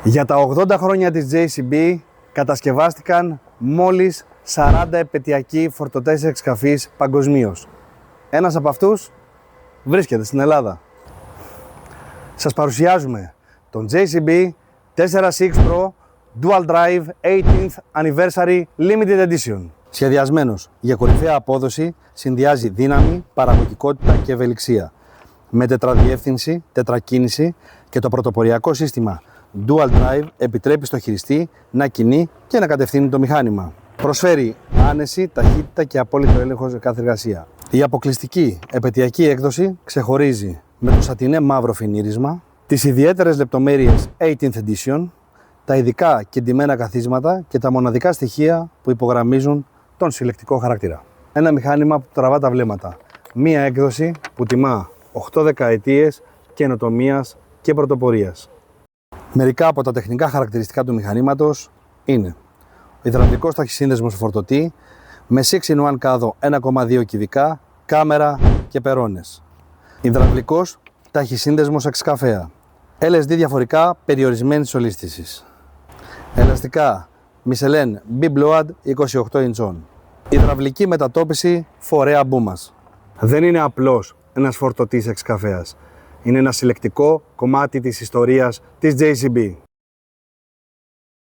Για τα 80 χρόνια της JCB κατασκευάστηκαν μόλις 40 επαιτειακοί φορτωτές εξκαφείς παγκοσμίως. Ένας από αυτούς βρίσκεται στην Ελλάδα. Σας παρουσιάζουμε τον JCB 4CX Pro Dual Drive 18th Anniversary Limited Edition. Σχεδιασμένος για κορυφαία απόδοση, συνδυάζει δύναμη, παραγωγικότητα και ευελιξία. Με τετραδιεύθυνση, τετρακίνηση και το πρωτοποριακό σύστημα Dual Drive επιτρέπει στο χειριστή να κινεί και να κατευθύνει το μηχάνημα. Προσφέρει άνεση, ταχύτητα και απόλυτο έλεγχο σε κάθε εργασία. Η αποκλειστική επαιτειακή έκδοση ξεχωρίζει με το σατινέ μαύρο φινίρισμα, τις ιδιαίτερες λεπτομέρειες 18th Edition, τα ειδικά κεντημένα καθίσματα και τα μοναδικά στοιχεία που υπογραμμίζουν τον συλλεκτικό χαρακτήρα. Ένα μηχάνημα που τραβά τα βλέμματα. Μία έκδοση που τιμά 8 δεκαετίες καινοτομίας και πρωτοπορίας. Μερικά από τα τεχνικά χαρακτηριστικά του μηχανήματος είναι ο υδραυλικός ταχυσύνδεσμος φορτωτή με 6-in-1 κάδο 1,2 κυβικά, κάμερα και περώνες. Υδραυλικός ταχυσύνδεσμος εξκαφέα. LSD διαφορικά περιορισμένης ολίσθησης. Ελαστικά Michelin B-Bload 28 inch. Υδραυλική μετατόπιση φορέα μπούμας. Δεν είναι απλώς ένας φορτωτής εξκαφέας. Είναι ένα συλλεκτικό κομμάτι της ιστορίας της JCB.